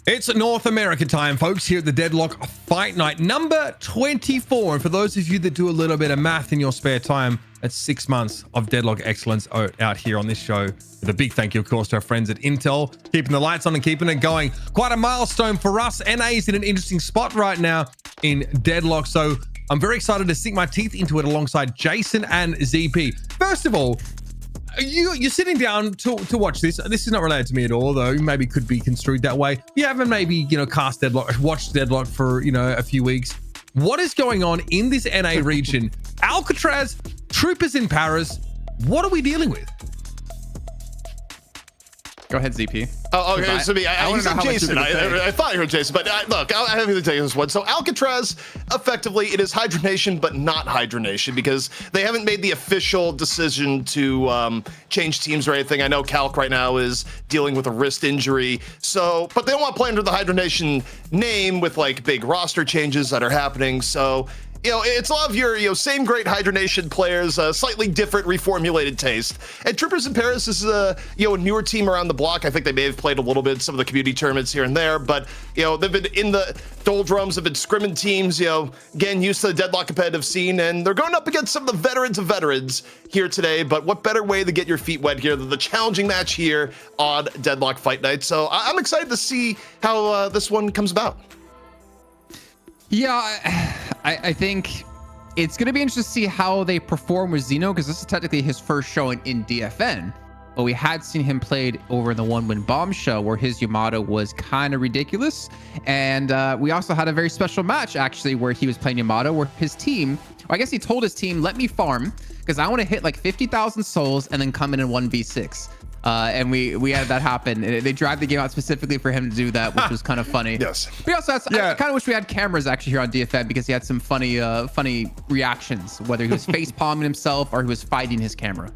It's North America time, folks, here at the Deadlock Fight Night, number 24. And for those of you that do a little bit of math in your spare time, that's 6 months of Deadlock excellence out here on this show. With a big thank you, of course, to our friends at Intel, keeping the lights on and keeping it going. Quite a milestone for us. NA is in an interesting spot right now in Deadlock. So I'm very excited to sink my teeth into it alongside Jason and ZP. First of all, you're sitting down to watch this. This is not related to me at all, though. Maybe could be construed that way. You haven't maybe, watched Deadlock for, a few weeks. What is going on in this NA region? Alcatraz, troopers in Paris. What are we dealing with? Go ahead, ZP. Oh, okay. So I said Jason. I thought you heard Jason, but look, I have to take this one. So Alcatraz, effectively, it is Hydra Nation, but not Hydra Nation because they haven't made the official decision to change teams or anything. I know Calc right now is dealing with a wrist injury, but they don't want to play under the Hydra Nation name with like big roster changes that are happening. So it's a lot of your same great Hydra Nation players, slightly different reformulated taste. And Troopers in Paris is a newer team around the block. I think they may have played a little bit some of the community tournaments here and there, but they've been in the doldrums, have been scrimming teams, getting used to the Deadlock competitive scene, and they're going up against some of the veterans of veterans here today. But what better way to get your feet wet here than the challenging match here on Deadlock Fight Night? So I'm excited to see how this one comes about. Yeah, I think it's going to be interesting to see how they perform with Zeno, because this is technically his first showing in DFN. But we had seen him played over in the one-win bombshell where his Yamato was kind of ridiculous. And we also had a very special match, actually, where he was playing Yamato, where his team, I guess he told his team, let me farm, because I want to hit like 50,000 souls and then come in 1v6. And we had that happen. They drive the game out specifically for him to do that, which was kind of funny. Yes. We also had, I kind of wish we had cameras actually here on DFN because he had some funny reactions, whether he was face palming himself or he was fighting his camera.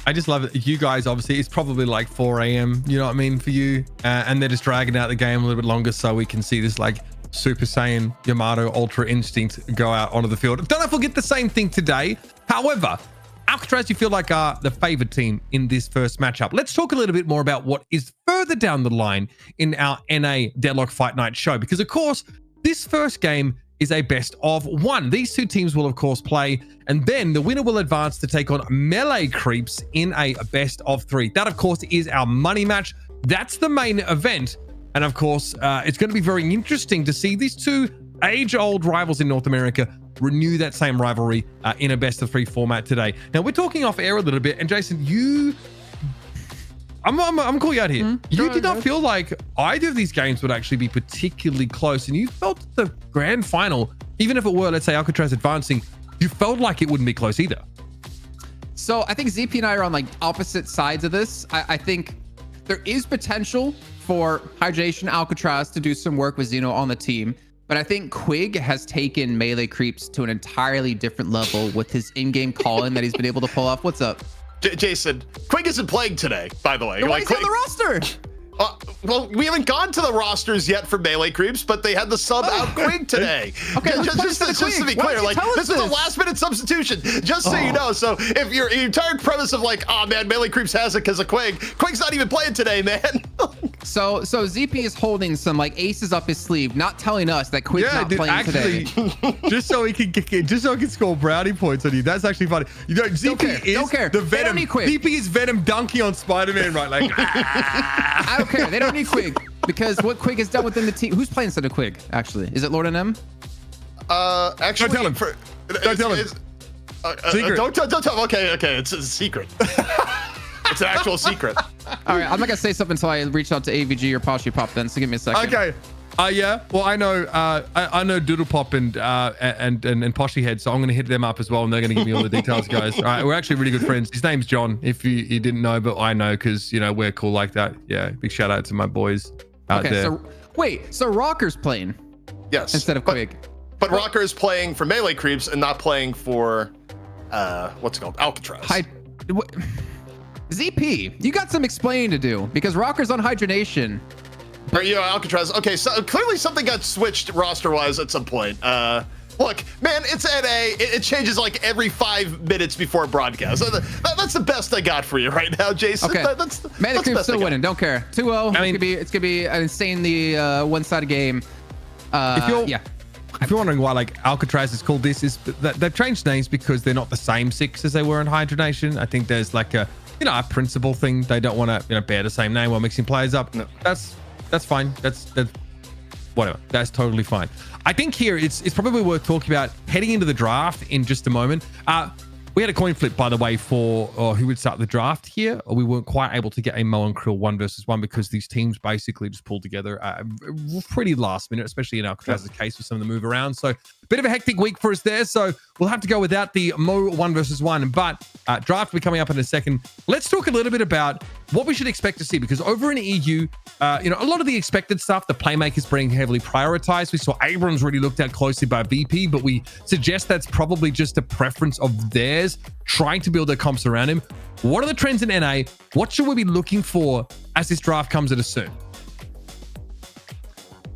I just love it. You guys, obviously, it's probably like 4 a.m., you know what I mean, for you. And they're just dragging out the game a little bit longer so we can see this like Super Saiyan Yamato Ultra Instinct go out onto the field. Don't know if we'll get the same thing today. However, Alcatraz, you feel like are the favored team in this first matchup. Let's talk a little bit more about what is further down the line in our NA Deadlock Fight Night show, because of course, this first game is a best of one. These two teams will of course play, and then the winner will advance to take on Melee Creeps in a best of three. That of course is our money match. That's the main event. And of course, it's going to be very interesting to see these two age-old rivals in North America renew that same rivalry in a best of three format today. Now we're talking off air a little bit, and Jason, I'm gonna call you out here. You did not feel like either of these games would actually be particularly close, and you felt the grand final, even if it were, let's say, Alcatraz advancing, you felt like it wouldn't be close either. So I think ZP and I are on like opposite sides of this. I think there is potential for Hydra Nation Alcatraz to do some work with Zeno on the team. But I think Quig has taken Melee Creeps to an entirely different level with his in-game calling that he's been able to pull off. What's up? Jason, Quig isn't playing today, by the way. Why is he on the roster? Well, we haven't gone to the rosters yet for Melee Creeps, but they had the sub out Quig today. Okay, just to be clear, like this is a last-minute substitution, just so you know. So if your entire premise of like, oh man, Melee Creeps has it because of Quig's not even playing today, man. So ZP is holding some like aces up his sleeve, not telling us that Quig's not playing today. just so he can score brownie points on you. That's actually funny. ZP don't care. The Venom. ZP is Venom dunking on Spider-Man, right? Like, I don't care. They don't need Quig because what Quig has done within the team. Who's playing instead of Quig? Actually, is it Lord NM? Actually, don't tell him. Don't tell him. Secret. Don't tell him. Okay, it's a secret. It's an actual secret. All right, I'm not gonna say something until I reach out to AVG or Poshy Pop. Then, so give me a second. Okay. Yeah. Well, I know Doodle Pop and Poshy Head, so I'm gonna hit them up as well, and they're gonna give me all the details, guys. All right, we're actually really good friends. His name's John. If you didn't know, but I know because we're cool like that. Yeah. Big shout out to my boys out there. So wait, so Rocker's playing? Yes. Instead of Quig. But Rocker is playing for Melee Creeps and not playing for what's it called, Alcatraz. ZP, you got some explaining to do because Rocker's on Hydra Nation. Or, Alcatraz. Okay, so clearly something got switched roster-wise at some point. Well, look, man, it's NA. It changes like every 5 minutes before broadcast. That's the best I got for you right now, Jason. Okay. Man, the Creep's still winning. Don't care. 2-0. I mean, it's gonna be an insanely one-sided game. If you're wondering why like Alcatraz is called this, is that they've changed names because they're not the same 6 as they were in Hydra Nation. I think there's like a a principle thing. They don't want to bear the same name while mixing players up. No. That's fine. That's whatever. That's totally fine. I think here it's probably worth talking about heading into the draft in just a moment. We had a coin flip, by the way, for who would start the draft here. We weren't quite able to get a Mo and Krill 1 versus 1 because these teams basically just pulled together pretty last minute, especially in Alcatraz's case with some of the move around. So a bit of a hectic week for us there. So we'll have to go without the Mo 1 versus 1. But draft will be coming up in a second. Let's talk a little bit about what we should expect to see, because over in EU, a lot of the expected stuff, the playmakers being heavily prioritized. We saw Abrams really looked at closely by VP, but we suggest that's probably just a preference of theirs, trying to build their comps around him. What are the trends in NA? What should we be looking for as this draft comes at us soon?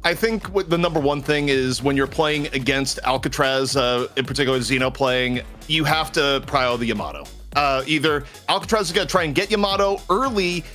I think the number one thing is when you're playing against Alcatraz, in particular Xeno playing, you have to prio the Yamato. Either Alcatraz is going to try and get Yamato early,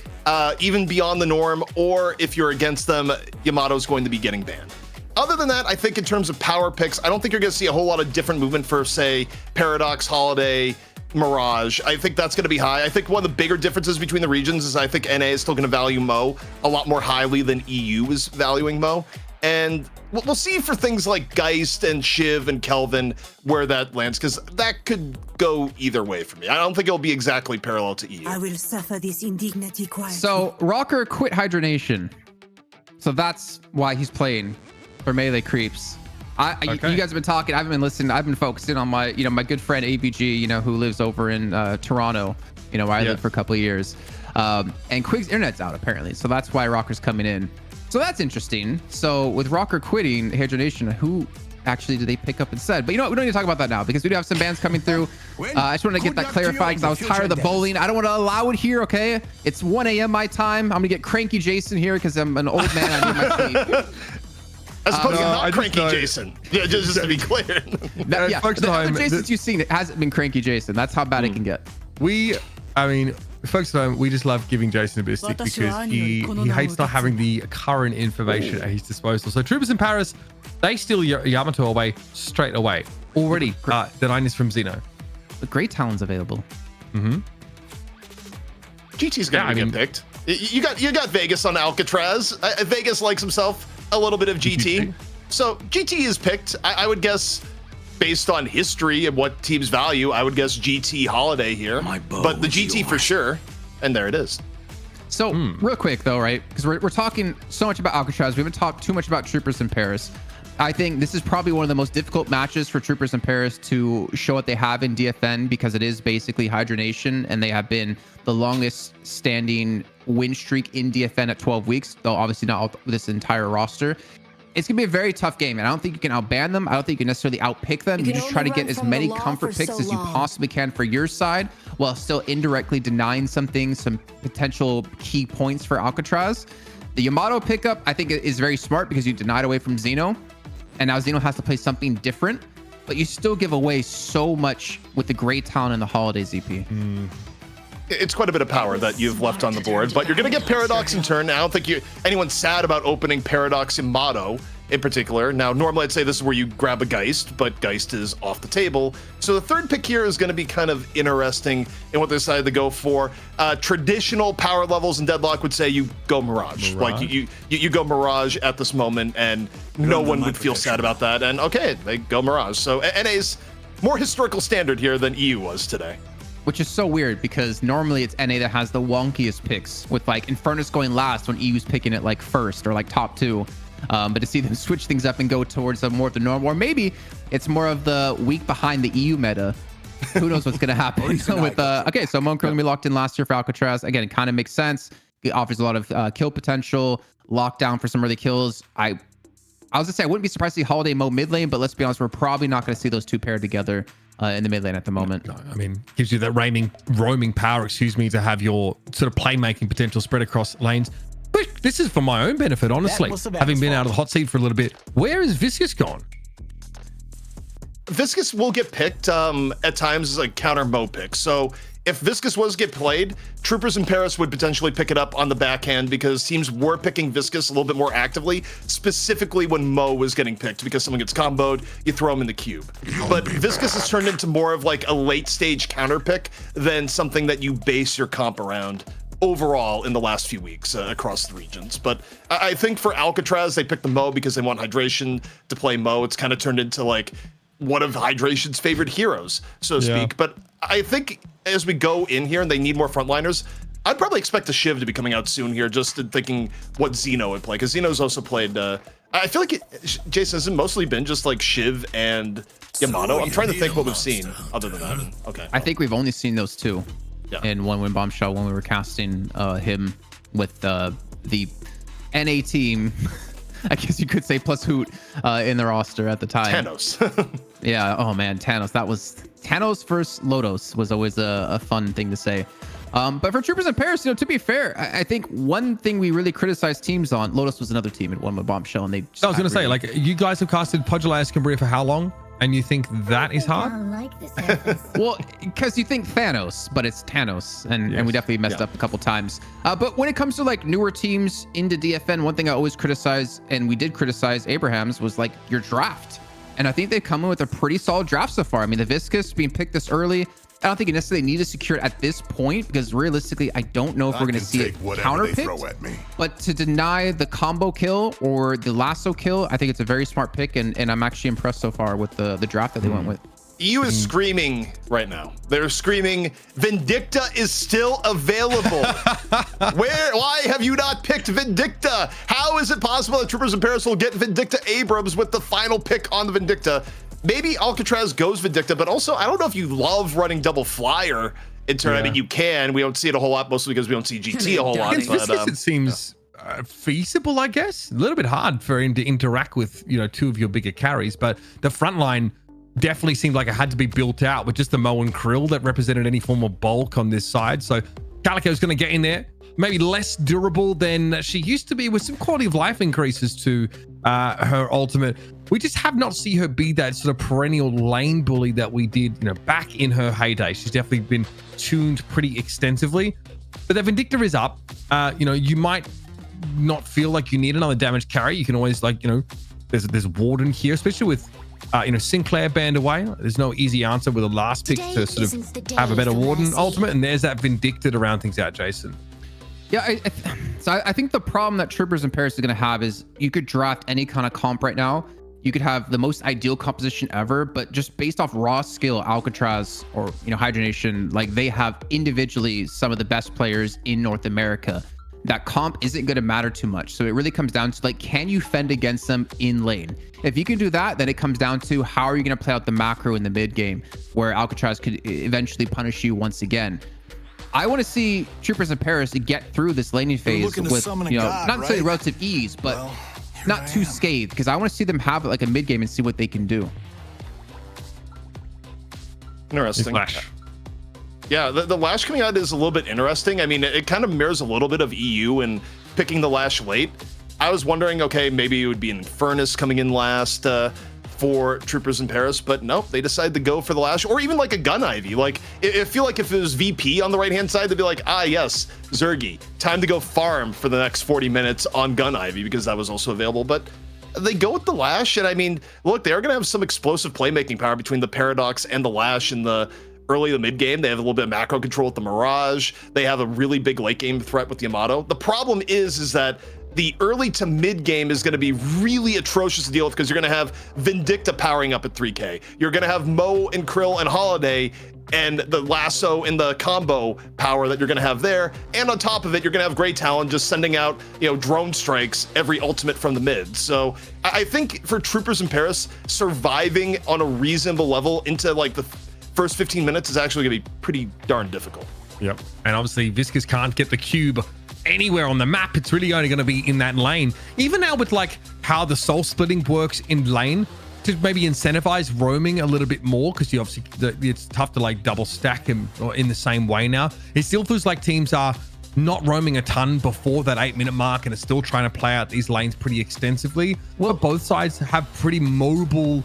even beyond the norm, or if you're against them, Yamato is going to be getting banned. Other than that, I think in terms of power picks, I don't think you're going to see a whole lot of different movement for, say, Paradox, Holiday, Mirage. I think that's going to be high. I think one of the bigger differences between the regions is I think NA is still going to value Mo a lot more highly than EU is valuing Mo. And we'll see for things like Geist and Shiv and Kelvin where that lands, because that could go either way for me. I don't think it'll be exactly parallel to EU. I will suffer this indignity quietly. So Rocker quit Hydra Nation. So that's why he's playing for Melee Creeps. You guys have been talking. I haven't been listening. I've been focusing on my, my good friend ABG, who lives over in Toronto, where I lived for a couple of years. And Quig's internet's out apparently, so that's why Rocker's coming in. So that's interesting. So with Rocker quitting Hydra Nation, who actually did they pick up instead? But we don't need to talk about that now because we do have some bans coming through. I just wanted to get that clarified because I was tired of the bowling. I don't want to allow it here. Okay, it's 1 a.m. my time. I'm gonna get cranky Jason here because I'm an old man. I need my sleep. As opposed to not cranky Jason. Yeah, just to be clear. The Jasons you've seen, it hasn't been cranky Jason. That's how bad it can get. Folks at home, we just love giving Jason a bit of stick because he hates not having the current information at his disposal. So Troopers in Paris, they steal Yamato away straight away. Already denying this from Xeno. The great talent's available. GT's gonna get picked. You got Vegas on Alcatraz. Vegas likes himself a little bit of GT. So GT is picked. I would guess, based on history and what teams value, I would guess GT Holiday here. But the GT for sure. And there it is. So real quick though, right? Because we're talking so much about Alcatraz. We haven't talked too much about Troopers in Paris. I think this is probably one of the most difficult matches for Troopers in Paris to show what they have in DFN, because it is basically Hydra Nation and they have been the longest standing win streak in DFN at 12 weeks, though obviously not all this entire roster. It's going to be a very tough game, and I don't think you can outban them. I don't think you can necessarily outpick them. You just try to get as many comfort picks as you possibly can for your side, while still indirectly denying some potential key points for Alcatraz. The Yamato pickup, I think, is very smart because you denied away from Xeno, and now Xeno has to play something different, but you still give away so much with the great talent in the Holiday ZP. It's quite a bit of power that you've left on the board, but you're going to get Paradox in turn. I don't think anyone's sad about opening Paradox Yamato in particular. Now, normally I'd say this is where you grab a Geist, but Geist is off the table. So the third pick here is going to be kind of interesting in what they decided to go for. Traditional power levels in Deadlock would say you go Mirage. Like you go Mirage at this moment, and no one would feel sad about that. And okay, they go Mirage. So NA's more historical standard here than EU was today. Which is so weird because normally it's NA that has the wonkiest picks, with like Infernus going last when EU's picking it like first or like top 2. But to see them switch things up and go towards more of the norm, or maybe it's more of the week behind the EU meta. Who knows what's going to happen with okay, so Mon Curling we locked in last year for Alcatraz. Again, it kind of makes sense. It offers a lot of kill potential, lockdown for some early kills. I was going to say I wouldn't be surprised to see Holiday Mo mid lane, but let's be honest, we're probably not going to see those two paired together in the mid lane at the moment. I mean, gives you that roaming power, to have your sort of playmaking potential spread across lanes. But this is for my own benefit, honestly. Having been out of the hot seat for a little bit. Where is Vicious gone? Viscous will get picked at times as a counter Mo pick. So if Viscous was to get played, Troopers in Paris would potentially pick it up on the backhand because teams were picking Viscous a little bit more actively, specifically when Mo was getting picked because someone gets comboed, you throw him in the cube. But Viscous has turned into more of like a late stage counter pick than something that you base your comp around overall in the last few weeks across the regions. But I think for Alcatraz, they picked the Mo because they want Hydration to play Mo. It's kind of turned into like one of Hydration's favorite heroes, so to speak. But I think as we go in here and they need more frontliners, I'd probably expect a Shiv to be coming out soon here, just in thinking what Xeno would play, because Xeno's also played, I feel like, Jason, has it mostly been just like Shiv and Yamato? I'm trying to think what we've seen other than that. Okay. I think we've only seen those two in One Win Bombshell when we were casting him with the NA team. I guess you could say plus Hoot in the roster at the time. Thanos. Yeah. Oh man, Thanos. That was Thanos versus Lotus was always a fun thing to say. But for Troopers in Paris, to be fair, I think one thing we really criticized teams on, Lotus was another team at One with Bombshell, and they. I was going to say, like, you guys have casted Podula Escambria for how long? And you think that is hard? Well, because you think Thanos, but it's Thanos, and we definitely messed up a couple times. But when it comes to like newer teams into DFN, one thing I always criticize, and we did criticize Abraham's, was like your draft. And I think they've come in with a pretty solid draft so far. I mean, the Viscous being picked this early, I don't think you necessarily need to secure it at this point, because realistically, I don't know if we're going to see it counter-picked. But to deny the combo kill or the lasso kill, I think it's a very smart pick, and I'm actually impressed so far with the draft that they went with. EU is screaming right now. They're screaming, Vindicta is still available. Why have you not picked Vindicta? How is it possible that Troopers in Paris will get Vindicta Abrams with the final pick on the Vindicta? Maybe Alcatraz goes Vindicta, but also I don't know if you love running double flyer in turn. I mean, you can. We don't see it a whole lot, mostly because we don't see GT a whole lot. But it seems feasible, I guess. A little bit hard for him to interact with, two of your bigger carries, but the front line definitely seemed like it had to be built out with just the Mo and Krill that represented any form of bulk on this side. So Calico's going to get in there, maybe less durable than she used to be, with some quality of life increases to her ultimate. We just have not seen her be that sort of perennial lane bully that we did, back in her heyday. She's definitely been tuned pretty extensively, but the Vindicta is up. You might not feel like you need another damage carry. You can always there's Warden here, especially with Sinclair banned away. There's no easy answer with a last pick to sort of have a better Warden ultimate, and there's that Vindicta to round things out, Jason. Yeah, so I think the problem that Troopers in Paris is going to have is you could draft any kind of comp right now. You could have the most ideal composition ever, but just based off raw skill, Alcatraz or Hydra Nation, like they have individually some of the best players in North America. That comp isn't going to matter too much. So it really comes down to can you fend against them in lane? If you can do that, then it comes down to how are you going to play out the macro in the mid game, where Alcatraz could eventually punish you once again. I want to see Troopers in Paris get through this laning phase with, not necessarily relative ease, but not too scathed, because I want to see them have like a mid game and see what they can do. Interesting. Yeah, the Lash coming out is a little bit interesting. I mean, it kind of mirrors a little bit of EU and picking the Lash late. I was wondering, okay, maybe it would be an Furnace coming in last for Troopers in Paris, but nope, they decided to go for the Lash, or even like a Gun Ivy. Like, I feel like if it was VP on the right-hand side, they'd be like, yes, Zergy, time to go farm for the next 40 minutes on Gun Ivy, because that was also available. But they go with the Lash, and I mean, look, they are going to have some explosive playmaking power between the Paradox and the Lash in the early to mid game. They have a little bit of macro control with the Mirage. They have a really big late game threat with Yamato. The problem is that the early to mid game is going to be really atrocious to deal with, because you're going to have Vindicta powering up at 3K. You're going to have Mo and Krill and Holiday and the lasso and the combo power that you're going to have there. And on top of it, you're going to have Grey Talon just sending out, drone strikes every ultimate from the mid. So I think for Troopers in Paris, surviving on a reasonable level into like the first 15 minutes is actually going to be pretty darn difficult. Yep. And obviously Viscous can't get the cube anywhere on the map. It's really only going to be in that lane. Even now with like how the soul splitting works in lane, to maybe incentivize roaming a little bit more, because you obviously it's tough to like double stack him in the same way now. It still feels like teams are not roaming a ton before that 8-minute mark and are still trying to play out these lanes pretty extensively. Well, both sides have pretty mobile,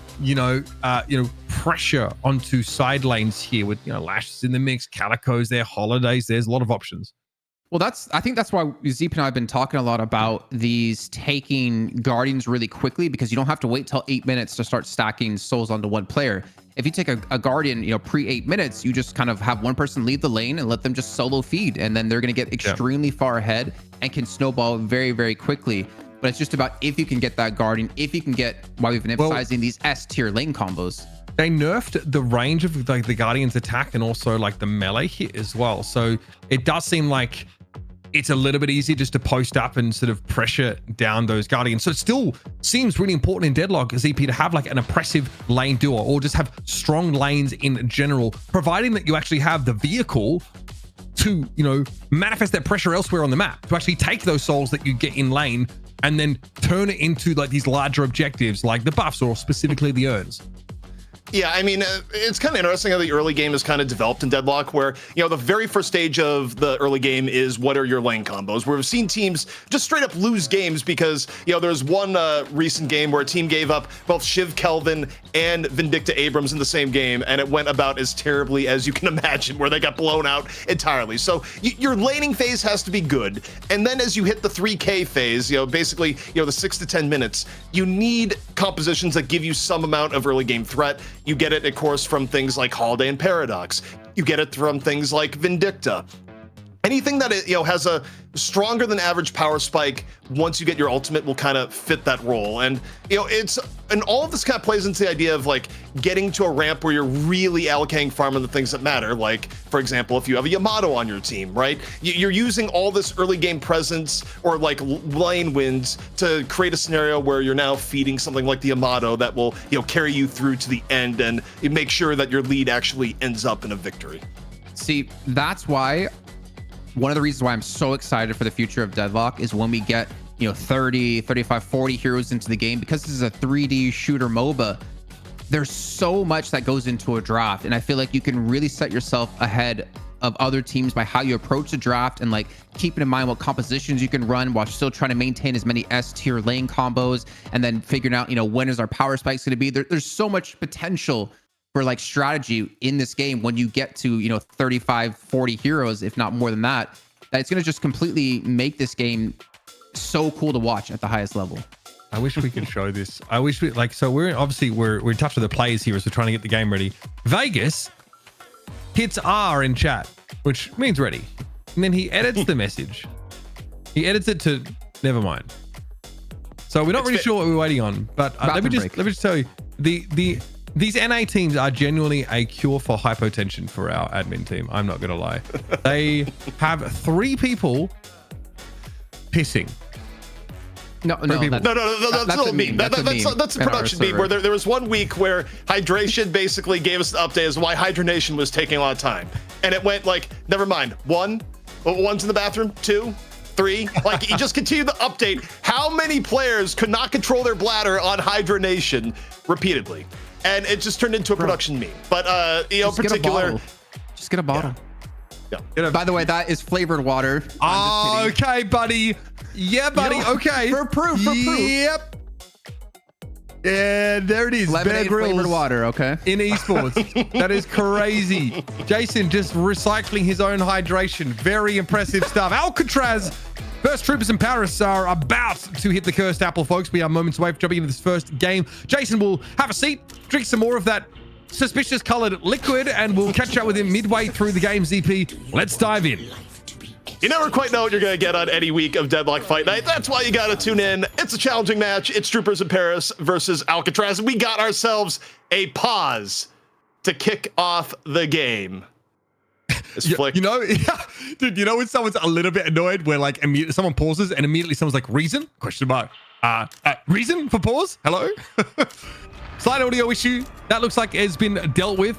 pressure onto side lanes here with, Lashes in the mix, Calicos there, Holidays. There's a lot of options. Well, I think that's why Zeep and I have been talking a lot about these taking Guardians really quickly, because you don't have to wait till 8 minutes to start stacking souls onto one player. If you take a Guardian, pre 8 minutes, you just kind of have one person lead the lane and let them just solo feed, and then they're going to get extremely far ahead and can snowball very, very quickly. But it's just about if you can get that Guardian, if you can get, why we've been emphasizing these S tier lane combos. They nerfed the range of the Guardian's attack and also like the melee hit as well. So it does seem like it's a little bit easier just to post up and sort of pressure down those Guardians. So it still seems really important in Deadlock ZP to have like an oppressive lane duo, or just have strong lanes in general, providing that you actually have the vehicle to, manifest that pressure elsewhere on the map, to actually take those souls that you get in lane and then turn it into like these larger objectives like the buffs or specifically the urns. Yeah, I mean, it's kind of interesting how the early game is kind of developed in Deadlock, where, the very first stage of the early game is what are your lane combos, where we've seen teams just straight up lose games because, there's one recent game where a team gave up both Shiv Kelvin and Vindicta Abrams in the same game, and it went about as terribly as you can imagine, where they got blown out entirely. So your laning phase has to be good, and then as you hit the 3K phase, basically, the 6 to 10 minutes, you need compositions that give you some amount of early game threat. You get it, of course, from things like Holiday and Paradox. You get it from things like Vindicta. Anything that has a stronger than average power spike once you get your ultimate will kind of fit that role. And and all of this kind of plays into the idea of like getting to a ramp where you're really allocating farm on the things that matter. Like, for example, if you have a Yamato on your team, right? You're using all this early game presence or like lane wins to create a scenario where you're now feeding something like the Yamato that will carry you through to the end and make sure that your lead actually ends up in a victory. See, that's why one of the reasons why I'm so excited for the future of Deadlock is when we get, 30, 35, 40 heroes into the game, because this is a 3D shooter MOBA, there's so much that goes into a draft. And I feel like you can really set yourself ahead of other teams by how you approach the draft and like keeping in mind what compositions you can run while still trying to maintain as many S tier lane combos, and then figuring out, when is our power spikes going to be. There's so much potential for like strategy in this game when you get to 35, 40 heroes, if not more than that it's going to just completely make this game so cool to watch at the highest level. I wish we could show this. I wish we so we're in touch with the players here as we're trying to get the game ready. Vegas hits R in chat, which means ready, and then he edits the message. He edits it to never mind. So we're not really sure what we're waiting on, but let me just tell you, these NA teams are genuinely a cure for hypotension for our admin team. I'm not going to lie. They have 3 people pissing. No, that's not a meme. That's a production meme where there was one week where Hydration basically gave us the update as to why Hydra Nation was taking a lot of time. And it went like, never mind, one's in the bathroom, 2, 3. Like, he just continued the update. How many players could not control their bladder on Hydra Nation repeatedly? And it just turned into a production meme. But just get a bottle. Yeah. By the way, that is flavored water. Oh, okay, buddy. Yeah, buddy. Okay. For proof. Yep. Yeah, there it is. Lemonade flavored water. Okay. In esports. That is crazy. Jason just recycling his own hydration. Very impressive stuff. Alcatraz. First Troopers in Paris are about to hit the cursed apple, folks. We are moments away from jumping into this first game. Jason will have a seat, drink some more of that suspicious colored liquid, and we'll catch up with him midway through the game, ZP. Let's dive in. You never quite know what you're going to get on any week of Deadlock Fight Night. That's why you got to tune in. It's a challenging match. It's Troopers in Paris versus Alcatraz. We got ourselves a pause to kick off the game. Dude, when someone's a little bit annoyed where like immediately someone pauses and immediately someone's like, reason? Question mark. Reason for pause? Hello? Slight audio issue. That looks like it's been dealt with.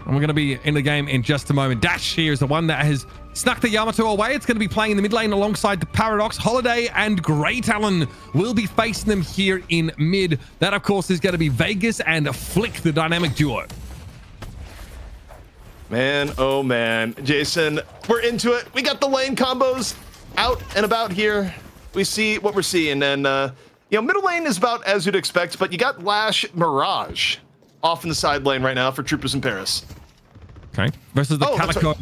And we're going to be in the game in just a moment. Dash here is the one that has snuck the Yamato away. It's going to be playing in the mid lane alongside the Paradox. Holiday and Grey Talon will be facing them here in mid. That, of course, is going to be Vegas and Flick, the dynamic duo. Man, oh man. Jason, we're into it. We got the lane combos out and about here. We see what we're seeing. And, middle lane is about as you'd expect, but you got Lash Mirage off in the side lane right now for Troopers in Paris. Okay. Versus the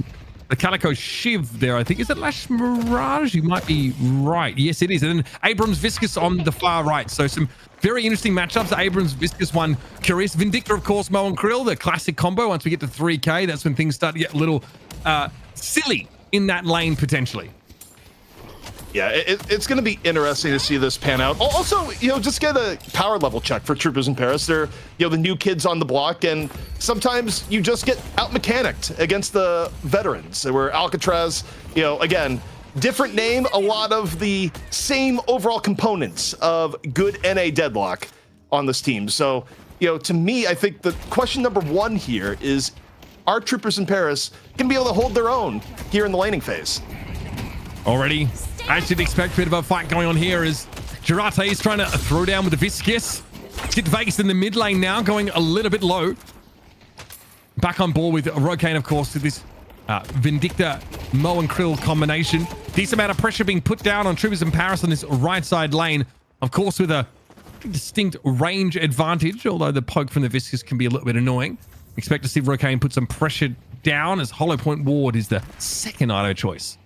Calico Shiv there, I think. Is it Lash Mirage? You might be right. Yes, it is. And then Abrams Viscous on the far right. So some very interesting matchups. Abrams Viscous one curious. Vindictor, of course, Mo and Krill, the classic combo. Once we get to 3K, that's when things start to get a little silly in that lane potentially. Yeah, it's going to be interesting to see this pan out. Also, just get a power level check for Troopers in Paris. They're, the new kids on the block, and sometimes you just get out-mechanicked against the veterans. Where Alcatraz, again, different name, a lot of the same overall components of good NA Deadlock on this team. So, to me, I think the question number one here is, are Troopers in Paris going to be able to hold their own here in the laning phase? Already, as you'd expect, a bit of a fight going on here as Girate is trying to throw down with the Viscous. Let's get Vegas in the mid lane now, going a little bit low. Back on board with Rokane, of course, with this Vindictor, Mo and Krill combination. Decent amount of pressure being put down on Troopers in Paris on this right side lane. Of course, with a distinct range advantage, although the poke from the Viscous can be a little bit annoying. Expect to see Rokane put some pressure down as Hollow Point Ward is the second auto choice.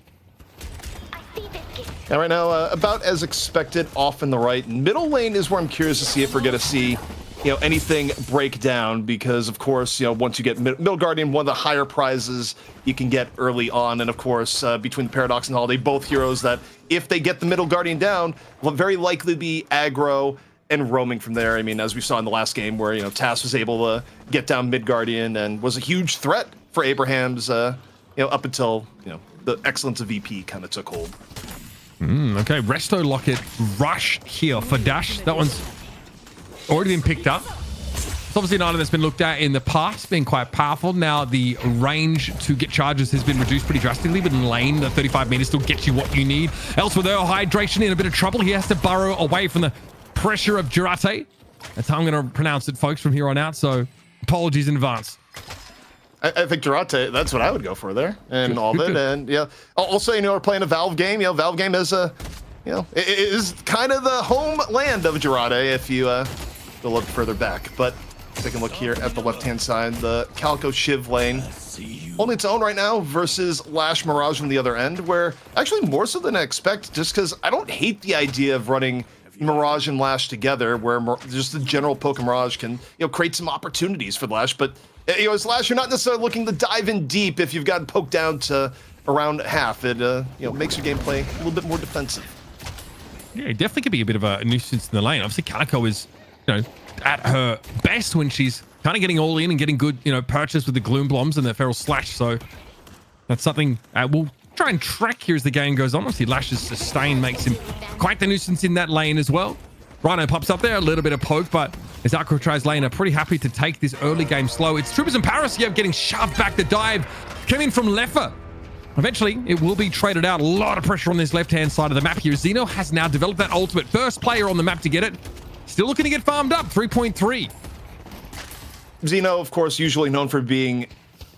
And right now, about as expected, off in the right. Middle lane is where I'm curious to see if we're going to see, anything break down, because, of course, once you get Middle Guardian, one of the higher prizes you can get early on. And, of course, between the Paradox and Holiday, both heroes that, if they get the Middle Guardian down, will very likely be aggro and roaming from there. I mean, as we saw in the last game where, Tass was able to get down Mid Guardian and was a huge threat for Abraham's, up until, the excellence of VP kind of took hold. Okay, Resto Locket Rush here for Dash. That one's already been picked up. It's obviously an item that's been looked at in the past, being quite powerful. Now the range to get charges has been reduced pretty drastically, but in lane, the 35 meters still gets you what you need. Elsewhere though, Hydration in a bit of trouble. He has to burrow away from the pressure of Girate. That's how I'm going to pronounce it, folks, from here on out. So apologies in advance. I think Girate, that's what I would go for there, and all of it. And also, we're playing a Valve game. Valve game is it is kind of the homeland of Girate if you go a little further back. But take a look here at the left-hand side, the Calico Shiv lane holding its own right now versus Lash Mirage on the other end, where actually more so than I expect, just because I don't hate the idea of running Mirage and Lash together, where just the general poke Mirage can create some opportunities for Lash, but as Lash, you're not necessarily looking to dive in deep if you've gotten poked down to around half. It makes your gameplay a little bit more defensive. Yeah, it definitely could be a bit of a nuisance in the lane. Obviously, Calico is at her best when she's kind of getting all in and getting good purchase with the Gloom Bloms and the Feral Slash. So that's something we'll try and track here as the game goes on. Obviously, Lash's sustain makes him quite the nuisance in that lane as well. Rhino pops up there, a little bit of poke, but as Alcatraz lane are pretty happy to take this early game slow. It's Troopers in Paris here getting shoved back. The dive came in from Leffer. Eventually, it will be traded out. A lot of pressure on this left-hand side of the map here. Xeno has now developed that ultimate. First player on the map to get it. Still looking to get farmed up, 3.3. Xeno, of course, usually known for being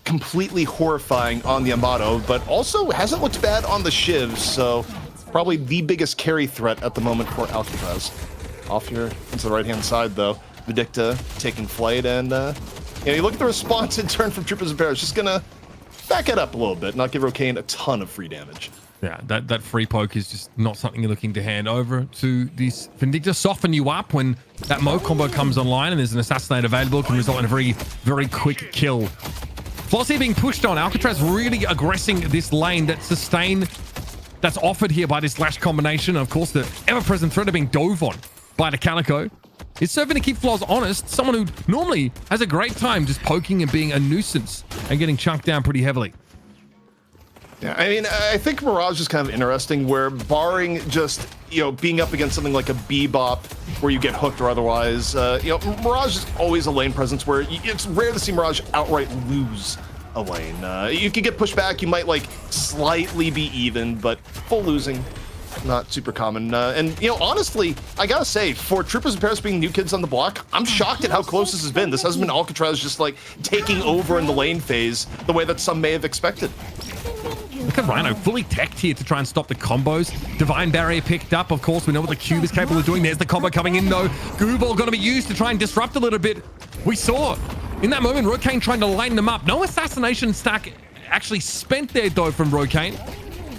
completely horrifying on the Amato, but also hasn't looked bad on the Shivs, so probably the biggest carry threat at the moment for Alcatraz. Off here into the right-hand side, though. Vindicta taking flight, and you look at the response in turn from Troopers in Paris. Just gonna back it up a little bit, not give Rokane a ton of free damage. Yeah, that free poke is just not something you're looking to hand over to this Vindicta. Soften you up when that Mo combo comes online and there's an assassinate available. It can result in a very, very quick kill. Flossie being pushed on. Alcatraz really aggressing this lane. That sustain that's offered here by this Lash combination. And of course, the ever-present threat of being dove on by the Calico. It's serving to keep Floss honest. Someone who normally has a great time just poking and being a nuisance and getting chunked down pretty heavily. Yeah, I mean, I think Mirage is kind of interesting, where barring just, being up against something like a Bebop where you get hooked or otherwise, Mirage is always a lane presence where it's rare to see Mirage outright lose a lane. You could get pushed back, you might, slightly be even, but full losing, not super common. And, you know, honestly, I gotta say, for Troopers in Paris being new kids on the block, I'm shocked at how close this has been. This hasn't been Alcatraz just, like, taking over in the lane phase the way that some may have expected. Look at Rhino, fully teched here to try and stop the combos. Divine Barrier picked up, of course. We know what the Cube is capable of doing. There's the combo coming in, though. Goo Ball going to be used to try and disrupt a little bit. We saw, in that moment, Rokane trying to line them up. No assassination stack actually spent there, though, from Rokane.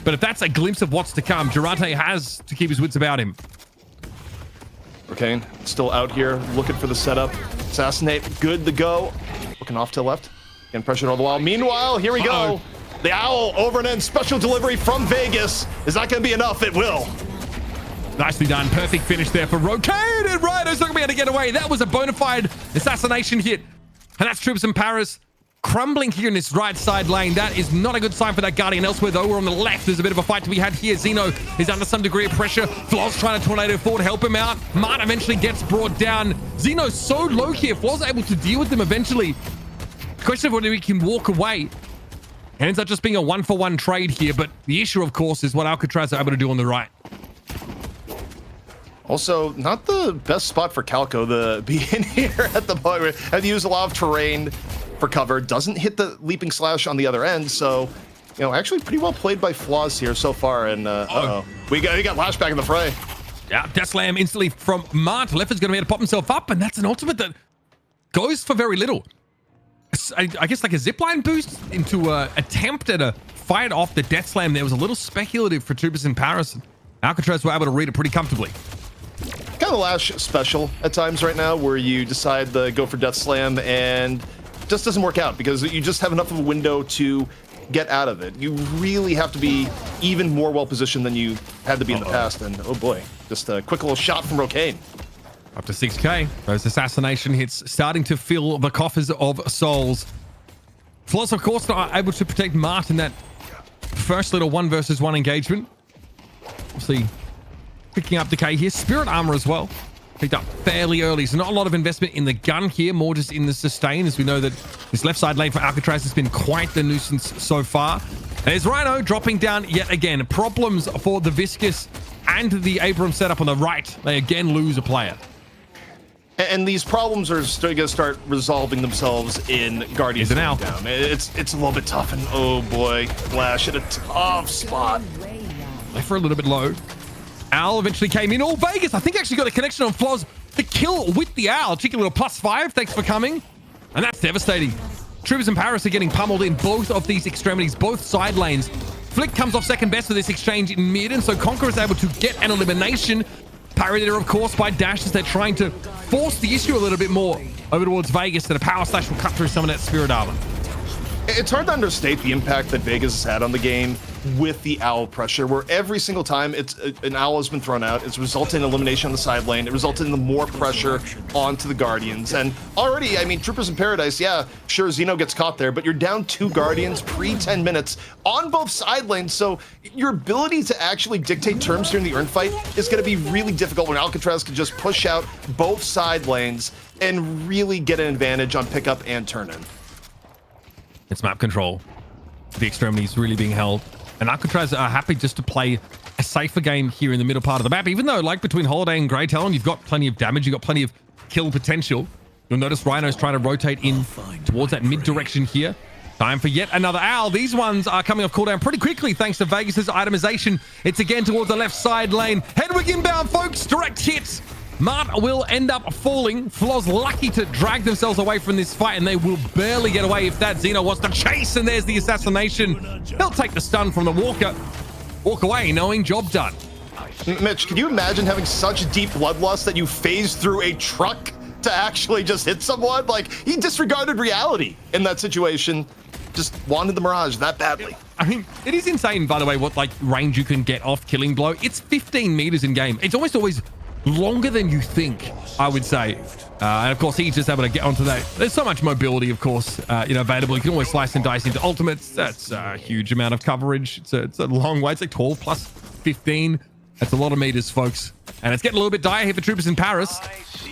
But if that's a glimpse of what's to come, Durante has to keep his wits about him. Rokane still out here looking for the setup. Assassinate, good to go. Looking off to the left. Getting pressured all the while. Meanwhile, here we go. The Owl over and in special delivery from Vegas. Is that going to be enough? It will. Nicely done. Perfect finish there for Rokane, and Rhino's not going to be able to get away. That was a bona fide assassination hit. And that's Troops in Paris crumbling here in this right side lane. That is not a good sign for that Guardian. Elsewhere, though, we're on the left. There's a bit of a fight to be had here. Xeno is under some degree of pressure. Floz trying to tornado forward, help him out. Mart eventually gets brought down. Xeno's so low here. Floz able to deal with them eventually. Question of whether he can walk away. It ends up just being a 1-for-1 trade here, but the issue, of course, is what Alcatraz are able to do on the right. Also, not the best spot for Calco to be in here at the moment. Had to use a lot of terrain for cover. Doesn't hit the leaping slash on the other end, so, you know, actually pretty well played by Floz here so far. And we got Lash back in the fray. Yeah, Death Slam instantly from Mart. Left is going to be able to pop himself up, and that's an ultimate that goes for very little. I guess like a zipline boost into a attempt at a fight off the Death Slam. There was a little speculative for Troopers in Paris. Alcatraz were able to read it pretty comfortably. Kind of Lash special at times right now, where you decide to go for Death Slam and just doesn't work out because you just have enough of a window to get out of it. You really have to be even more well positioned than you had to be in the past. And oh boy, just a quick little shot from Rokane. Up to 6k. Those assassination hits starting to fill the coffers of souls. Floss, of course, not able to protect Mart in that first little 1 versus 1 engagement. Obviously, picking up decay here. Spirit armor as well. Picked up fairly early. So not a lot of investment in the gun here, more just in the sustain, as we know that this left side lane for Alcatraz has been quite the nuisance so far. There's Rhino dropping down yet again. Problems for the Viscous and the Abrams setup on the right. They again lose a player. And these problems are going to start resolving themselves in Guardians down. It's a little bit tough, and oh boy, Flash at a tough spot. Left for a little bit low. Owl eventually came in. Oh, Vegas, I think actually got a connection on Floz. The kill with the Owl. Cheeky little +5. Thanks for coming. And that's devastating. Troopers in Paris are getting pummeled in both of these extremities, both side lanes. Flick comes off second best for this exchange in mid, and so Conqueror is able to get an elimination. Parried there, of course, by Dash as they're trying to force the issue a little bit more over towards Vegas, that a power slash will cut through some of that spirit armor. It's hard to understate the impact that Vegas has had on the game with the Owl pressure, where every single time an Owl has been thrown out, it's resulted in elimination on the side lane. It resulted in the more pressure onto the Guardians. And already, I mean, Troopers in Paradise, yeah, sure, Xeno gets caught there, but you're down 2 Guardians pre-10 minutes on both side lanes, so your ability to actually dictate terms during the earn fight is going to be really difficult when Alcatraz can just push out both side lanes and really get an advantage on pickup and turn-in. It's map control. The extremities really being held. And Alcatraz are happy just to play a safer game here in the middle part of the map. Even though, like, between Holiday and Grey Talon, you've got plenty of damage. You've got plenty of kill potential. You'll notice Rhino's trying to rotate in towards that mid direction here. Time for yet another Owl. These ones are coming off cooldown pretty quickly thanks to Vegas's itemization. It's again towards the left side lane. Hedwig inbound, folks. Direct hits. Mart will end up falling. Floz lucky to drag themselves away from this fight, and they will barely get away if that Xeno wants to chase, and there's the assassination. He'll take the stun from the Walker. Walk away knowing job done. Mitch, can you imagine having such deep bloodlust that you phase through a truck to actually just hit someone? Like, he disregarded reality in that situation. Just wanted the Mirage that badly. I mean, it is insane, by the way, what like range you can get off Killing Blow. It's 15 meters in game. It's almost always longer than you think, I would say. And of course, he's just able to get onto that. There's so much mobility, of course, available. You can always slice and dice into ultimates. That's a huge amount of coverage. It's a long way. It's like 12 plus 15. That's a lot of meters, folks. And it's getting a little bit dire here for Troopers in Paris.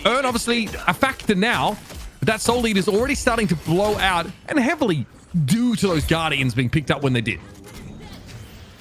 Earn, obviously, a factor now. But that Soul Lead is already starting to blow out, and heavily due to those Guardians being picked up when they did.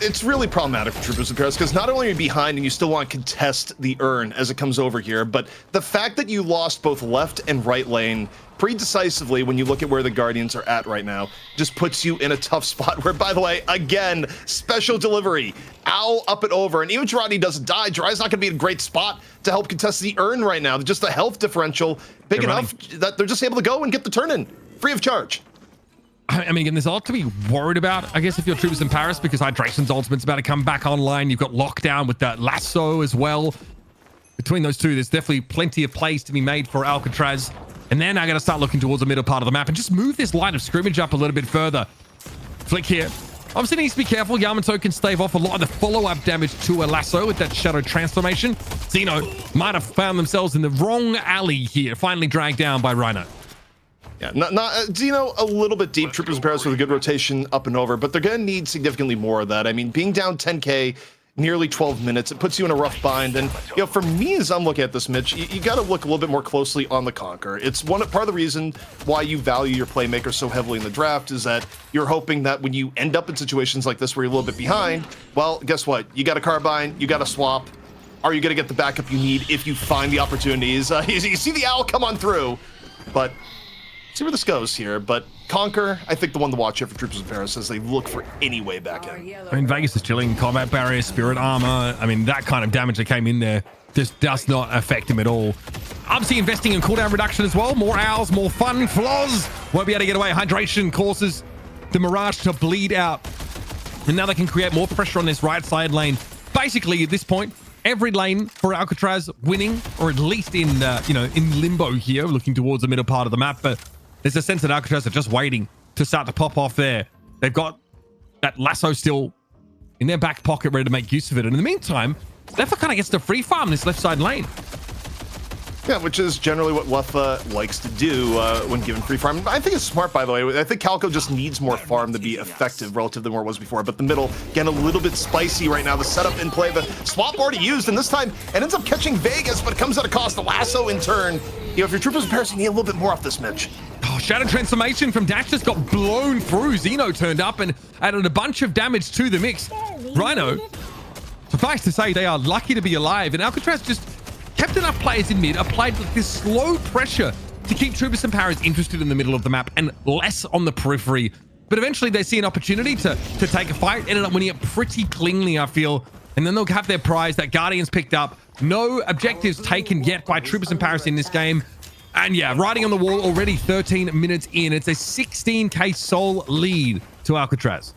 it's really problematic for Troopers in Paris because not only are you behind and you still want to contest the urn as it comes over here, but the fact that you lost both left and right lane pretty decisively when you look at where the Guardians are at right now just puts you in a tough spot where, by the way, again, special delivery, Owl up and over, and even Jiraiya doesn't die. Jiraiya's not going to be in a great spot to help contest the urn right now. Just the health differential big enough that they're just able to go and get the turn in free of charge. I mean, again, there's a lot to be worried about, I guess, if you're Troopers in Paris, because Hydration's ultimate's about to come back online. You've got Lockdown with that lasso as well. Between those two, there's definitely plenty of plays to be made for Alcatraz. And then I got to start looking towards the middle part of the map and just move this line of scrimmage up a little bit further. Flick here. Obviously needs to be careful. Yamato can stave off a lot of the follow-up damage to a lasso with that shadow transformation. Xeno might have found themselves in the wrong alley here, finally dragged down by Rhino. Yeah, Xeno a little bit deep. Troopers in Paris with a good rotation up and over, but they're going to need significantly more of that. I mean, being down 10K, nearly 12 minutes, it puts you in a rough bind. And, you know, for me, as I'm looking at this, Mitch, you got to look a little bit more closely on the Conquer. It's part of the reason why you value your playmaker so heavily in the draft is that you're hoping that when you end up in situations like this where you're a little bit behind, well, guess what? You got a carbine, you got a swap. Are you going to get the backup you need if you find the opportunities? You see the Owl come on through, but see where this goes here. But Conquer, I think the one to watch here for Troopers in Paris as they look for any way back in. I mean, Vegas is chilling, combat barrier, spirit armor. I mean, that kind of damage that came in there just does not affect him at all. Obviously investing in cooldown reduction as well. More Owls, more fun. Flaws won't be able to get away. Hydration causes the Mirage to bleed out. And now they can create more pressure on this right side lane. Basically, at this point, every lane for Alcatraz winning, or at least in, in limbo here, looking towards the middle part of the map. But there's a sense that Alcatraz are just waiting to start to pop off there. They've got that lasso still in their back pocket ready to make use of it. And in the meantime, Leffa kind of gets to free farm this left side lane. Yeah, which is generally what Leffa likes to do when given free farm. I think it's smart, by the way. I think Calco just needs more farm to be effective relative to where it was before. But the middle, again, a little bit spicy right now. The setup in play, the swap already used, and this time it ends up catching Vegas, but it comes at a cost. The lasso in turn. You know, if your Troopers in Paris, you need a little bit more off this, Mitch. Oh, Shadow Transformation from Dash just got blown through. Xeno turned up and added a bunch of damage to the mix. Rhino, suffice to say, they are lucky to be alive. And Alcatraz just kept enough players in mid, applied this slow pressure to keep Troopers in Paris interested in the middle of the map and less on the periphery. But eventually they see an opportunity to take a fight, ended up winning it pretty cleanly, I feel. And then they'll have their prize that Guardians picked up. No objectives taken yet by Troopers in Paris in this game. And yeah, riding on the wall already 13 minutes in. It's a 16k soul lead to Alcatraz.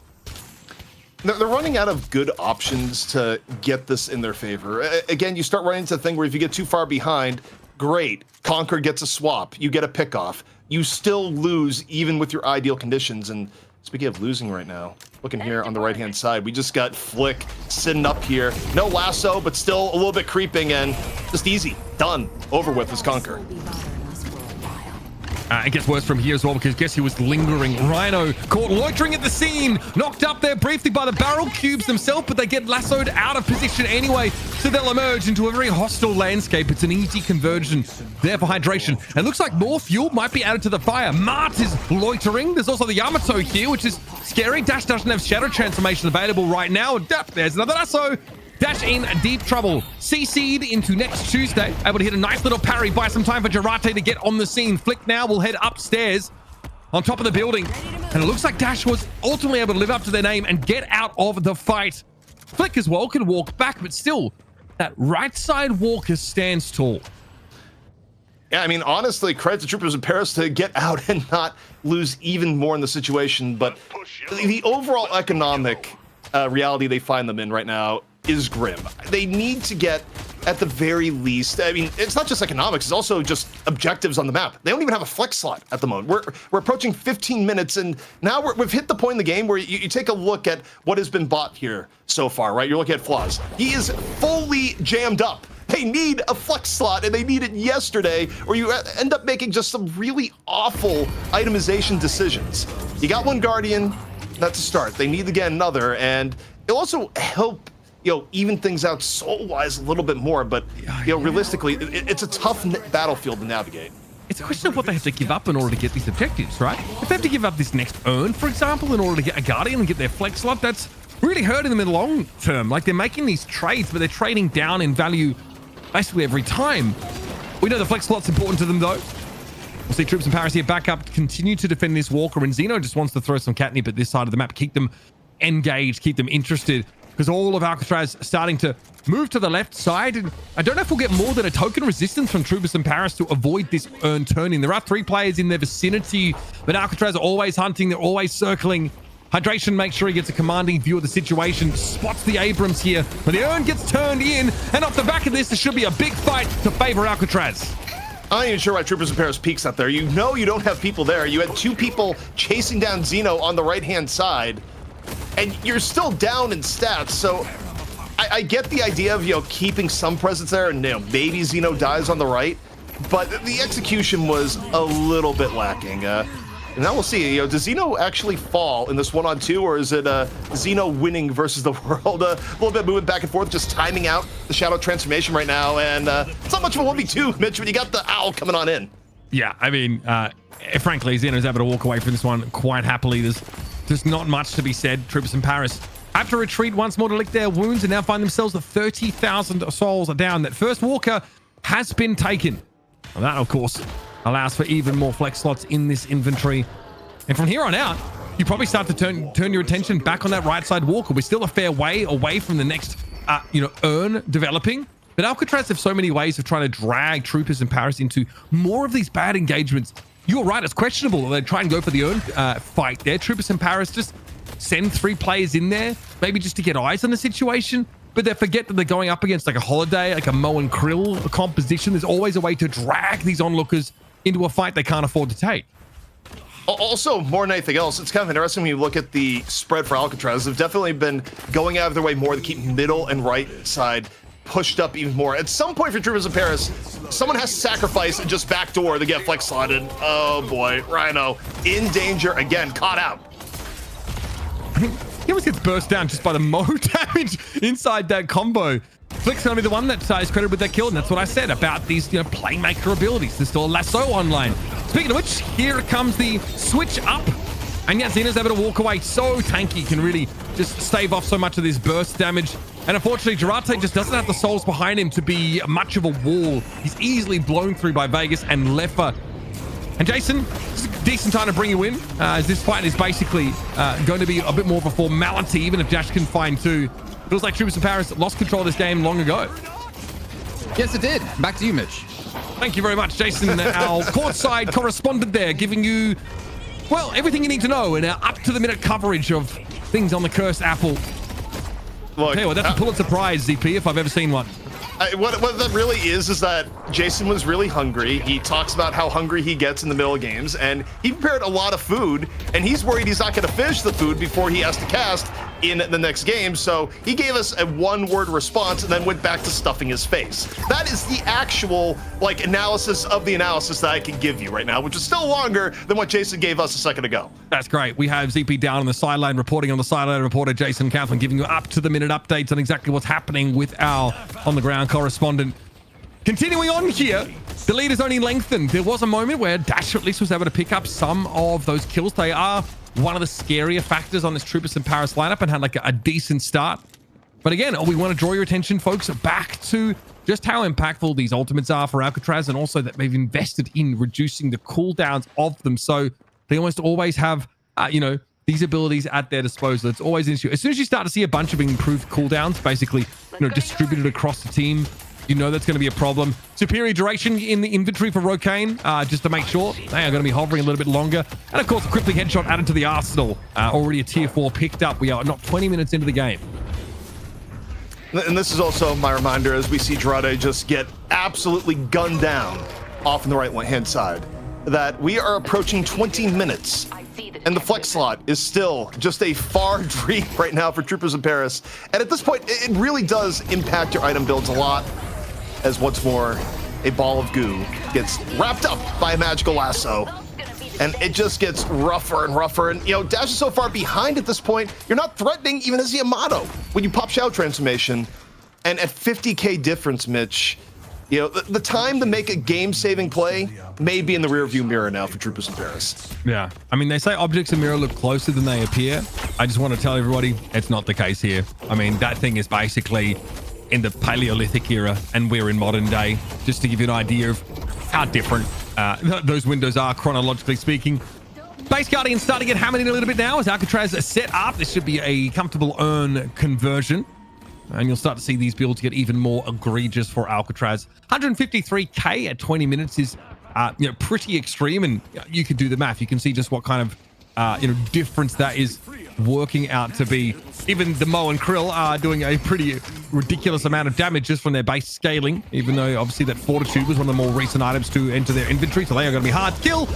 They're running out of good options to get this in their favor. Again, you start running into a thing where if you get too far behind, great. Conquer gets a swap. You get a pickoff. You still lose even with your ideal conditions. And speaking of losing right now, looking here on the right-hand side, we just got Flick sitting up here. No lasso, but still a little bit creeping and just easy. Done. Over with as Conquer. It gets worse from here as well because guess who was lingering? Rhino caught loitering at the scene, knocked up there briefly by the barrel cubes themselves, but they get lassoed out of position anyway, so they'll emerge into a very hostile landscape. It's an easy conversion there for Hydration. And it looks like more fuel might be added to the fire. Mart is loitering. There's also the Yamato here, which is scary. Dash doesn't have Shadow Transformation available right now. There's another lasso. Dash in deep trouble. CC'd into next Tuesday. Able to hit a nice little parry. Buy some time for Jiraiya to get on the scene. Flick now will head upstairs on top of the building. And it looks like Dash was ultimately able to live up to their name and get out of the fight. Flick as well can walk back, but still, that right side walker stands tall. Yeah, I mean, honestly, credit to Troopers in Paris to get out and not lose even more in the situation. But the overall economic reality they find them in right now is grim. They need to get, at the very least, I mean, it's not just economics, it's also just objectives on the map. They don't even have a flex slot at the moment. We're approaching 15 minutes, and now we've hit the point in the game where you take a look at what has been bought here so far, right? You're looking at Flaws. He is fully jammed up. They need a flex slot, and they need it yesterday, or you end up making just some really awful itemization decisions. You got one Guardian, that's a start. They need to get another, and it'll also help even things out soul-wise a little bit more, but, realistically, it's a tough battlefield to navigate. It's a question of what they have to give up in order to get these objectives, right? If they have to give up this next urn, for example, in order to get a Guardian and get their flex slot, that's really hurting them in the long term. Like, they're making these trades, but they're trading down in value basically every time. We know the flex slot's important to them, though. We'll see Troops in Paris here back up, continue to defend this Walker, and Xeno just wants to throw some catnip at this side of the map, keep them engaged, keep them interested, because all of Alcatraz starting to move to the left side. And I don't know if we'll get more than a token resistance from Troopers in Paris to avoid this earn turning. There are 3 players in their vicinity, but Alcatraz are always hunting, they're always circling. Hydration makes sure he gets a commanding view of the situation, spots the Abrams here, but the urn gets turned in, and off the back of this, there should be a big fight to favor Alcatraz. I'm not even sure why Troopers in Paris peeks up there. You know you don't have people there. You had 2 people chasing down Xeno on the right-hand side, and you're still down in stats. So I get the idea of, keeping some presence there, and maybe Xeno dies on the right, but the execution was a little bit lacking. And now we'll see, does Xeno actually fall in this 1-on-2, or is it Xeno winning versus the world? A little bit moving back and forth, just timing out the Shadow transformation right now, and it's not much of a 1v2, Mitch, when you got the Owl coming on in. Yeah, I mean, frankly, Xeno's able to walk away from this one quite happily. There's not much to be said. Troopers in Paris have to retreat once more to lick their wounds and now find themselves at 30,000 souls down. That first Walker has been taken. And that, of course, allows for even more flex slots in this inventory. And from here on out, you probably start to turn your attention back on that right side Walker. We're still a fair way away from the next, urn developing. But Alcatraz have so many ways of trying to drag Troopers in Paris into more of these bad engagements. You're right, it's questionable that they try and go for the urn fight there. Troopers in Paris just send 3 players in there, maybe just to get eyes on the situation. But they forget that they're going up against like a Holiday, like a Mo and Krill composition. There's always a way to drag these onlookers into a fight they can't afford to take. Also, more than anything else, it's kind of interesting when you look at the spread for Alcatraz. They've definitely been going out of their way more to keep middle and right side pushed up even more. At some point for Troopers in Paris, someone has to sacrifice and just backdoor to get flex slotted. Oh boy, Rhino in danger again, caught out. He almost gets burst down just by the Mo damage inside that combo. Flick's gonna be the one that is credited with that kill, and that's what I said about these, playmaker abilities. There's still a lasso online. Speaking of which, here comes the switch up, and yeah, Xeno's able to walk away. So tanky, can really just stave off so much of this burst damage. And unfortunately, Jarate just doesn't have the souls behind him to be much of a wall. He's easily blown through by Vegas and Leffa. And Jason, this is a decent time to bring you in, as this fight is basically going to be a bit more of a formality, even if Jash can find 2. Feels like Troopers in Paris lost control of this game long ago. Yes, it did. Back to you, Mitch. Thank you very much, Jason, our courtside correspondent there, giving you, well, everything you need to know in our up-to-the-minute coverage of things on the Cursed Apple. Look, Hey, well, that's a Pulitzer Prize, ZP, if I've ever seen one. What that really is that Jason was really hungry. He talks about how hungry he gets in the middle of games, and he prepared a lot of food, and he's worried he's not going to finish the food before he has to cast in the next game. So he gave us a 1-word response and then went back to stuffing his face. That is the actual analysis of the analysis that I can give you right now, which is still longer than what Jason gave us a second ago. That's great. We have ZP down on the sideline, reporting on the sideline reporter Jason Kaplan, giving you up-to-the-minute updates on exactly what's happening with our on-the-ground correspondent. Continuing on here, the lead is only lengthened. There was a moment where Dash at least was able to pick up some of those kills. They are one of the scarier factors on this Troopers in Paris lineup and had a decent start. But again, we want to draw your attention, folks, back to just how impactful these ultimates are for Alcatraz, and also that they've invested in reducing the cooldowns of them. So they almost always have, these abilities at their disposal. It's always an issue. As soon as you start to see a bunch of improved cooldowns, basically, distributed across the team, that's going to be a problem. Superior duration in the inventory for Rocane, just to make sure they are going to be hovering a little bit longer. And of course, a crippling headshot added to the arsenal. Already a tier 4 picked up. We are not 20 minutes into the game. And this is also my reminder as we see Jarate just get absolutely gunned down off on the right-hand side, that we are approaching 20 minutes. And the flex slot is still just a far dream right now for Troopers in Paris. And at this point, it really does impact your item builds a lot, as once more, a ball of goo gets wrapped up by a magical lasso. And it just gets rougher and rougher. And, Dash is so far behind at this point, you're not threatening even as Yamato when you pop Shadow Transformation. And at 50k difference, Mitch, You know, the time to make a game-saving play may be in the rearview mirror now for Troopers in Paris. Yeah. I mean, they say objects in mirror look closer than they appear. I just want to tell everybody it's not the case here. I mean, that thing is basically in the Paleolithic era and we're in modern day, just to give you an idea of how different those windows are, chronologically speaking. Base Guardian starting to get hammered in a little bit now as Alcatraz is set up. This should be a comfortable earn conversion. And you'll start to see these builds get even more egregious for Alcatraz. 153k at 20 minutes is pretty extreme, and you can do the math. You can see just what kind of difference that is working out to be. Even the Mo and Krill are doing a pretty ridiculous amount of damage just from their base scaling, even though obviously that Fortitude was one of the more recent items to enter their inventory, so they are going to be hard to kill.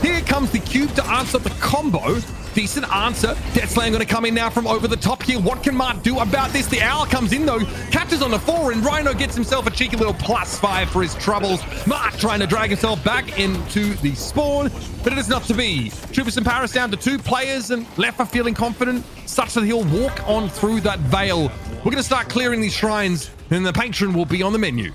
Here comes the cube to answer the combo. Decent answer. Death Slam going to come in now from over the top here. What can Mart do about this? The Owl comes in though, catches on the 4, and Rhino gets himself a cheeky little +5 for his troubles. Mart trying to drag himself back into the spawn, but it is not to be. Troopers in Paris down to 2 players, and Leffa feeling confident such that he'll walk on through that veil. We're going to start clearing these shrines, and the patron will be on the menu.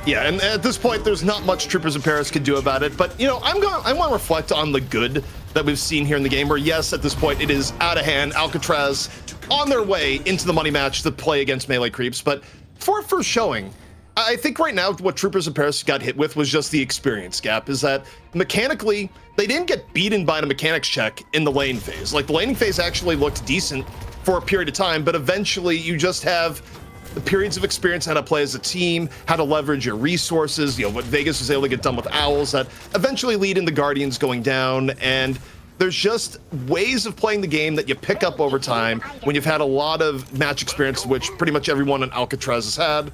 Yeah, and at this point, there's not much Troopers in Paris can do about it. But, you know, I want to reflect on the good that we've seen here in the game, where, yes, at this point, it is out of hand. Alcatraz on their way into the money match to play against melee creeps. But for first showing, I think right now what Troopers in Paris got hit with was just the experience gap, is that mechanically, they didn't get beaten by a mechanics check in the lane phase. Like, the laning phase actually looked decent for a period of time, but eventually you just have the periods of experience, how to play as a team, how to leverage your resources, you know, what Vegas was able to get done with Owls that eventually lead into Guardians going down. And there's just ways of playing the game that you pick up over time when you've had a lot of match experience, which pretty much everyone in Alcatraz has had.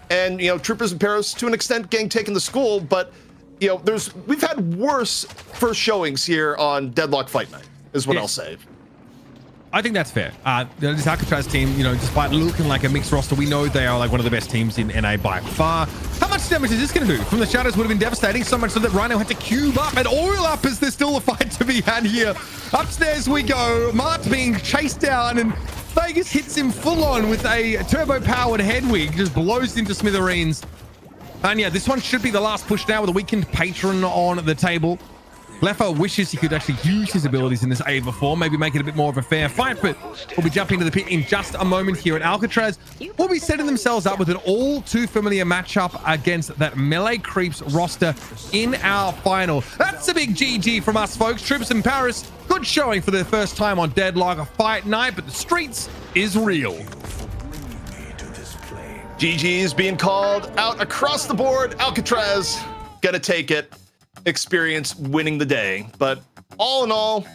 And, you know, Troopers in Paris, to an extent, getting taken to school, but, you know, we've had worse first showings here on Deadlock Fight Night, is what I'll say. I think that's fair. This Alcatraz team, you know, despite looking like a mixed roster, we know they are like one of the best teams in NA by far. How much damage is this going to do? From the shadows would have been devastating, so much so that Rhino had to cube up and oil up as there's still a fight to be had here. Upstairs we go. Mart being chased down, and Vegas hits him full on with a turbo-powered headwig, just blows into smithereens. And yeah, this one should be the last push now with a weakened patron on the table. Leffa wishes he could actually use his abilities in this Ava form, maybe make it a bit more of a fair fight, but we'll be jumping into the pit in just a moment here. And Alcatraz will be setting themselves up with an all too familiar matchup against that melee creeps roster in our final. That's a big GG from us, folks. Troopers in Paris, good showing for their first time on Deadlock Fight Night, but the streets is real. GG's being called out across the board. Alcatraz gonna take it. Experience winning the day, but all in all,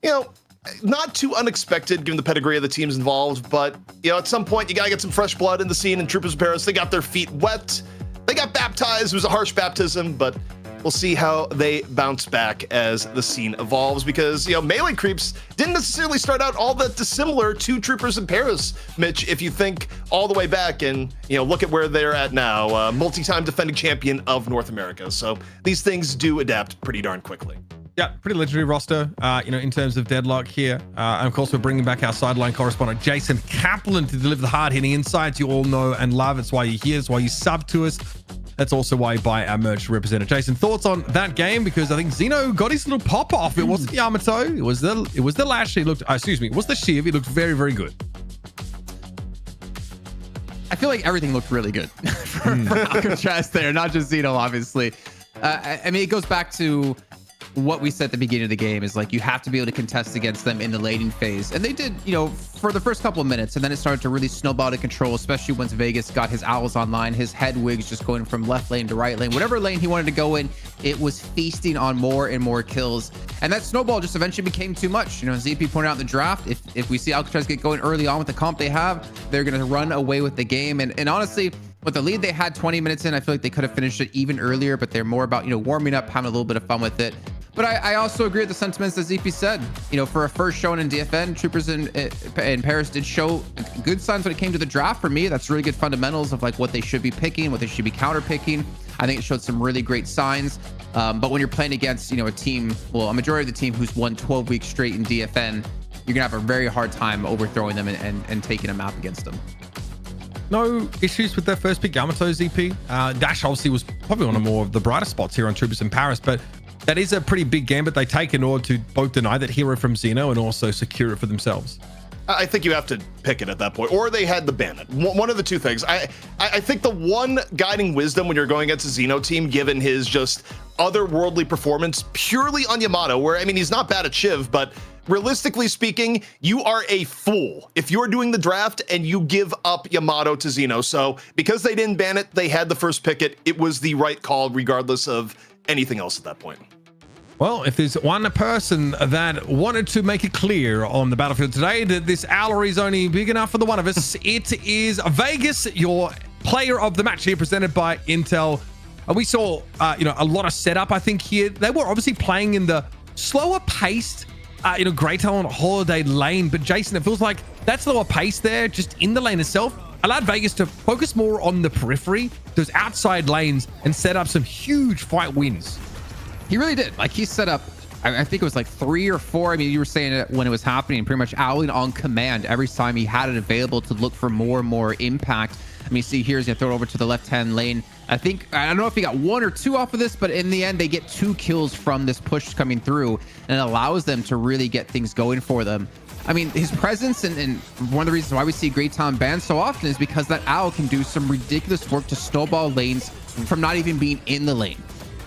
you know, not too unexpected given the pedigree of the teams involved. But, you know, at some point you gotta get some fresh blood in the scene. And Troopers in Paris, they got their feet wet, they got baptized. It was a harsh baptism, but we'll see how they bounce back as the scene evolves, because, you know, melee creeps didn't necessarily start out all that dissimilar to Troopers in Paris, Mitch, if you think all the way back and, you know, look at where they're at now, multi-time defending champion of North America. So these things do adapt pretty darn quickly. Yeah, pretty legendary roster, you know, in terms of Deadlock here. And of course, we're bringing back our sideline correspondent, Jason Kaplan, to deliver the hard-hitting insights you all know and love. It's why you're here. It's why you sub to us. That's also why you buy our merch to represent it. Jason, thoughts on that game? Because I think Xeno got his little pop off. It wasn't Yamato. It was the Lash. It looked, excuse me, it was the Shiv. It looked very, very good. I feel like everything looked really good for Alcatraz there, not just Xeno, obviously. I mean, it goes back to what we said at the beginning of the game, is like you have to be able to contest against them in the laning phase. And they did, you know, for the first couple of minutes, and then it started to really snowball out of control, especially once Vegas got his Owls online, his headwigs just going from left lane to right lane. Whatever lane he wanted to go in, it was feasting on more and more kills. And that snowball just eventually became too much. You know, ZP pointed out in the draft, if we see Alcatraz get going early on with the comp they have, they're going to run away with the game. And honestly, with the lead they had 20 minutes in, I feel like they could have finished it even earlier, but they're more about, you know, warming up, having a little bit of fun with it. But I also agree with the sentiments that ZP said. You know, for a first showing in DFN, Troopers in Paris did show good signs when it came to the draft. For me, that's really good fundamentals of like what they should be picking, what they should be counter picking. I think it showed some really great signs. But when you're playing against, you know, a team, well, a majority of the team who's won 12 weeks straight in DFN, you're gonna have a very hard time overthrowing them and taking a map against them. no issues with their first pick, Yamato ZP. Dash obviously was probably one of more of the brighter spots here on Troopers in Paris, but that is a pretty big game that they take in order to both deny that hero from Xeno and also secure it for themselves. I think you have to pick it at that point, or they had to ban it. One of the two things. I think the one guiding wisdom when you're going against a Xeno team, given his just otherworldly performance purely on Yamato, where, I mean, he's not bad at Shiv, but realistically speaking, you are a fool if you're doing the draft and you give up Yamato to Xeno. So because they didn't ban it, they had the first pick it. It was the right call, regardless of anything else at that point. Well, if there's one person that wanted to make it clear on the battlefield today that this Owler is only big enough for the one of us, it is Vegas, your player of the match here, presented by Intel. We saw, a lot of setup, I think, here. They were obviously playing in the slower paced, Grey Talon Holiday lane. But Jason, it feels like that slower pace there, just in the lane itself, allowed Vegas to focus more on the periphery, those outside lanes, and set up some huge fight wins. He really did. Like, he set up, I think it was like 3 or 4. I mean, you were saying it when it was happening, pretty much owling on command every time he had it available to look for more and more impact. I mean, see, here's going to throw it over to the left-hand lane. I don't know if he got 1 or 2 off of this, but in the end, they get 2 kills from this push coming through, and it allows them to really get things going for them. I mean, his presence and one of the reasons why we see Grey Talon banned so often is because that owl can do some ridiculous work to snowball lanes from not even being in the lane.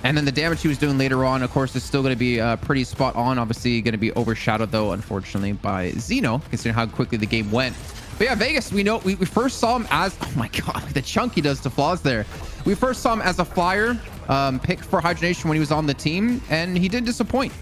And then the damage he was doing later on, of course, is still going to be pretty spot on. Obviously, going to be overshadowed, though, unfortunately, by Xeno, considering how quickly the game went. But yeah, Vegas, we know we first saw him as, oh my God, the chunk he does to Flaws there. We first saw him as a flyer pick for Hydra Nation when he was on the team, and he did disappoint.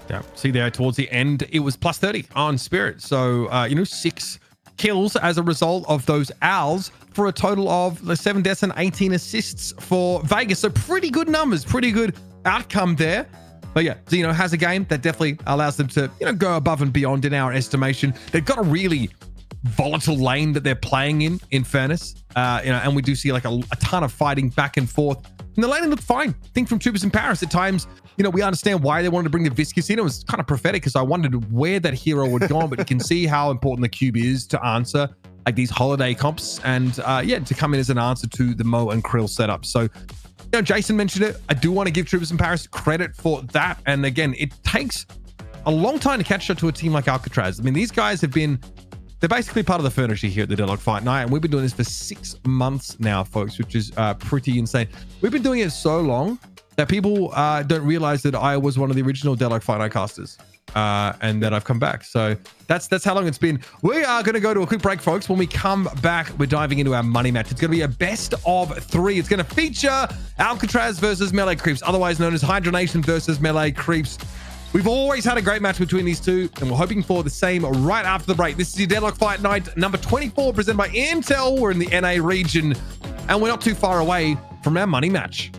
Yeah, see there towards the end, it was plus 30 on Spirit. So, 6 kills as a result of those owls for a total of 7 deaths and 18 assists for Vegas. So pretty good numbers, pretty good outcome there. But yeah, Xeno has a game that definitely allows them to, go above and beyond in our estimation. They've got a really volatile lane that they're playing in fairness. And we do see like a ton of fighting back and forth. And the lane looked fine. I think from Troopers in Paris at times, we understand why they wanted to bring the Viscous in. It was kind of prophetic because I wondered where that hero would go, but you can see how important the cube is to answer like these holiday comps and to come in as an answer to the Mo and Krill setup. So, Jason mentioned it. I do want to give Troopers in Paris credit for that. And again, it takes a long time to catch up to a team like Alcatraz. I mean, these guys they're basically part of the furniture here at the Deadlock Fight Night, and we've been doing this for 6 months now, folks, which is pretty insane. We've been doing it so long that people don't realize that I was one of the original Deadlock Fight Night casters, and that I've come back. So that's how long it's been. We are going to go to a quick break, folks. When we come back, we're diving into our money match. It's going to be a best of 3. It's going to feature Alcatraz versus Melee Creeps, otherwise known as Hydra Nation versus Melee Creeps. We've always had a great match between these two, and we're hoping for the same right after the break. This is your Deadlock Fight Night number 24, presented by Intel. We're in the NA region, and we're not too far away from our money match.